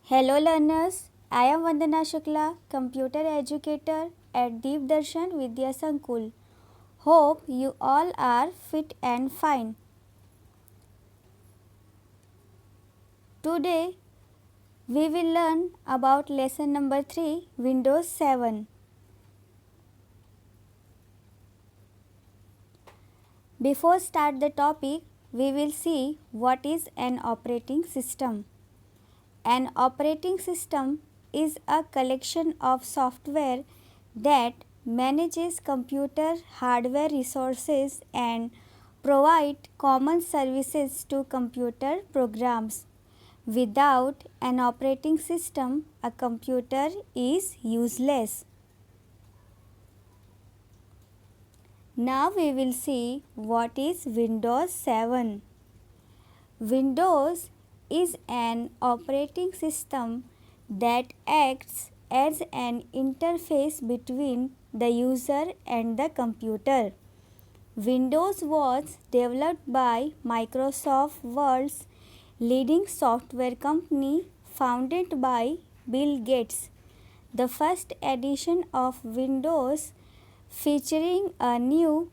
Hello learners, I am Vandana Shukla, computer educator at Deep Darshan Vidya Sankul. Hope you all are fit and fine. Today we will learn about lesson number 3, Windows 7. Before start the topic, we will see what is an operating system. An operating system is a collection of software that manages computer hardware resources and provide common services to computer programs. Without an operating system, a computer is useless. Now we will see what is Windows 7. Windows is an operating system that acts as an interface between the user and the computer. Windows was developed by Microsoft, world's leading software company, founded by Bill Gates. The first edition of Windows, featuring a new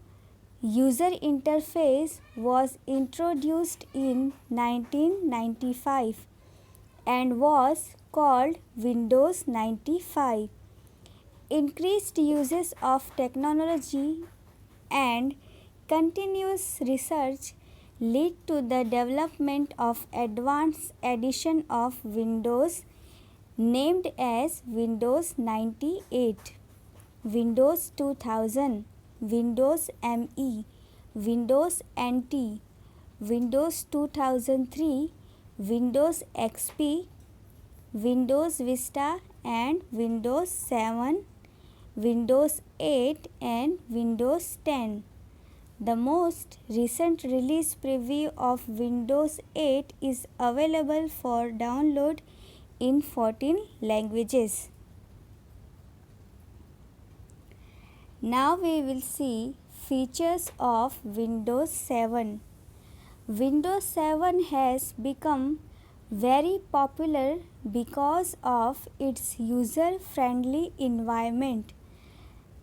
user interface, was introduced in 1995 and was called Windows 95. Increased uses of technology and continuous research lead to the development of advanced edition of Windows named as Windows 98, Windows 2000, Windows ME, Windows NT, Windows 2003, Windows XP, Windows Vista and Windows 7, Windows 8 and Windows 10. The most recent release preview of Windows 8 is available for download in 14 languages. Now we will see features of Windows 7. Windows 7 has become very popular because of its user-friendly environment.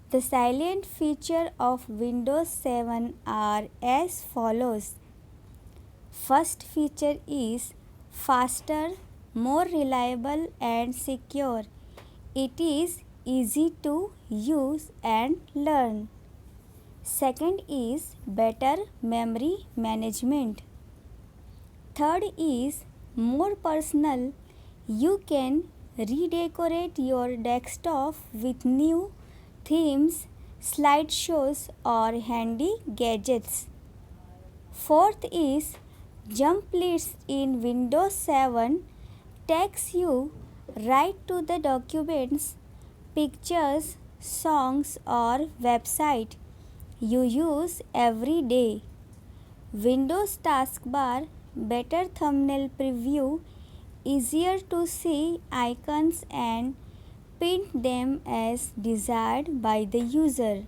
The salient features of Windows 7 are as follows. First feature is faster, more reliable and secure. It is easy to use and learn. Second is better memory management. Third is more personal. You can redecorate your desktop with new themes, slideshows or handy gadgets. Fourth is jump lists in Windows 7 takes you right to the documents, pictures, songs or website you use every day. Windows taskbar, better thumbnail preview, easier to see icons and pin them as desired by the user.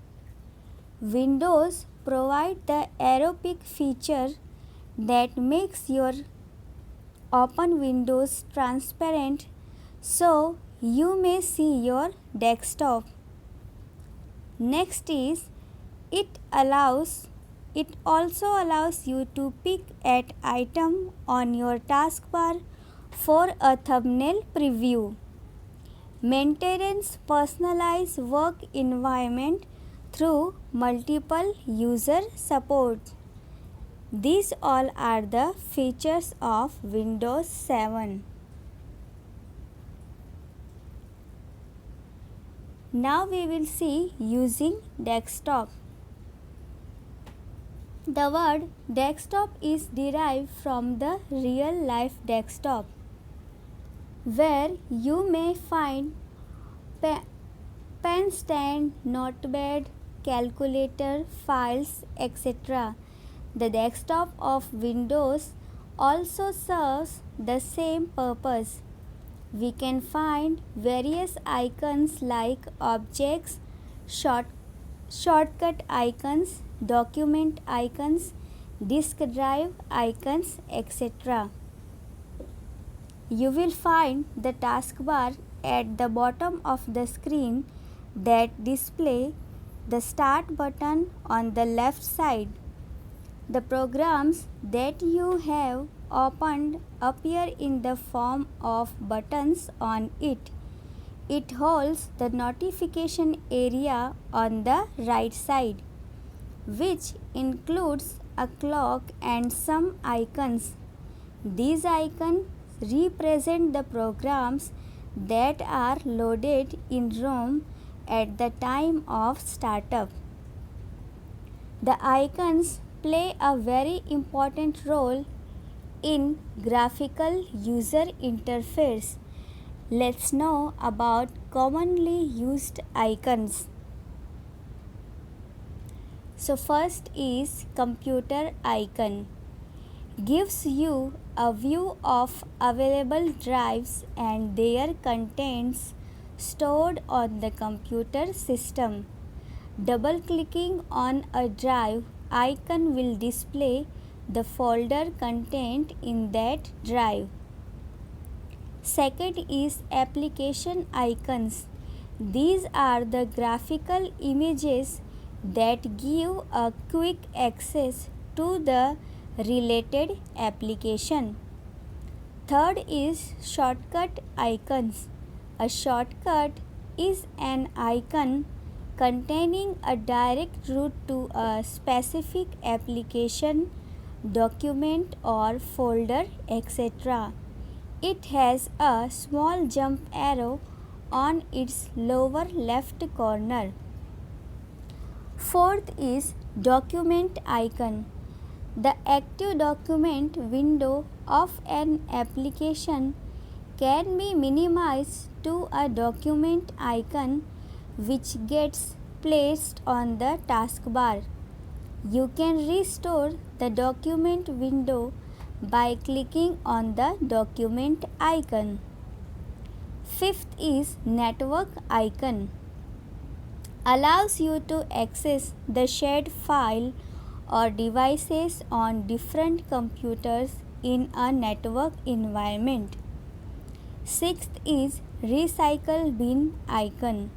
Windows provide the arrow pick feature that makes your open windows transparent so you may see your desktop. Next is it also allows you to pick at item on your taskbar for a thumbnail preview. Maintains personalized work environment through multiple user support. These all are the features of Windows 7. Now we will see using desktop. The word desktop is derived from the real life desktop, where you may find pen stand, notepad, calculator, files, etc. The desktop of Windows also serves the same purpose. We can find various icons like objects, shortcut icons, document icons, disk drive icons, etc. You will find the taskbar at the bottom of the screen that display the Start button on the left side. The programs that you have opened appear in the form of buttons on it. It holds the notification area on the right side, which includes a clock and some icons. These icons represent the programs that are loaded in ROM at the time of startup. The icons play a very important role in graphical user interface. Let's know about commonly used icons. So first is computer icon. Gives you a view of available drives and their contents stored on the computer system. Double-clicking on a drive icon will display the folder content in that drive. Second is application icons. These are the graphical images that give a quick access to the related application. Third is shortcut icons. A shortcut is an icon containing a direct route to a specific application, document or folder, etc. It has a small jump arrow on its lower left corner. Fourth is document icon. The active document window of an application can be minimized to a document icon which gets placed on the taskbar. You can restore the document window by clicking on the document icon. Fifth is network icon. Allows you to access the shared file or devices on different computers in a network environment. Sixth is recycle bin icon.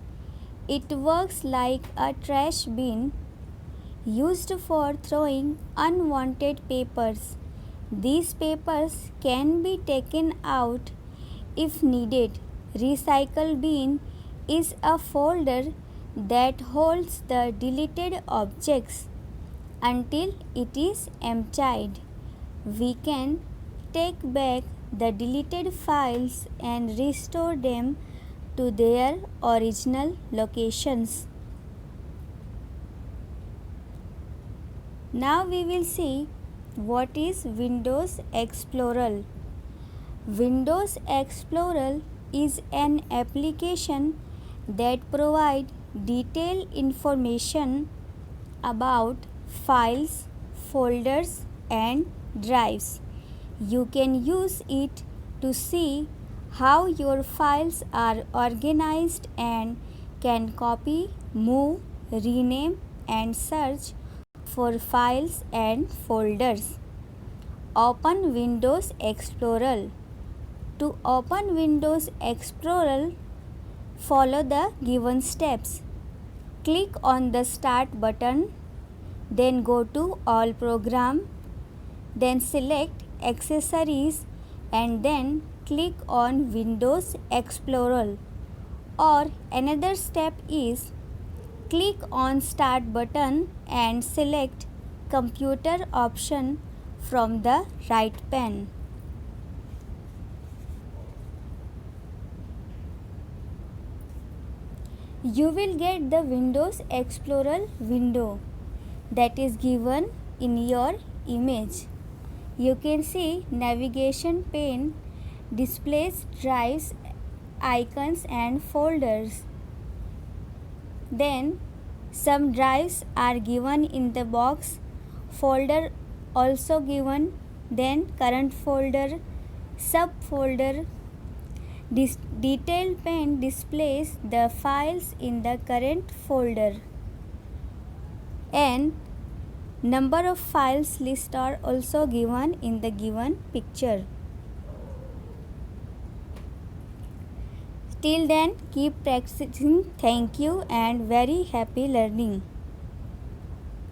It works like a trash bin used for throwing unwanted papers. These papers can be taken out if needed. Recycle bin is a folder that holds the deleted objects until it is emptied. We can take back the deleted files and restore them to their original locations. Now we will see what is Windows Explorer. Windows Explorer is an application that provides detailed information about files, folders and drives. You can use it to see how your files are organized and can copy, move, rename and search for files and folders. Open Windows Explorer. To open Windows Explorer, follow the given steps. Click on the Start button, then go to All Program, then select Accessories and then click on Windows Explorer. Or another step is click on Start button and select Computer option from the right pane. You will get the Windows Explorer window that is given in your image. You can see navigation pane displays drives, icons and folders. Then some drives are given in the box, folder also given, then current folder, subfolder. This detail pane displays the files in the current folder, and number of files list are also given in the given picture. Till then, keep practicing. Thank you and very happy learning.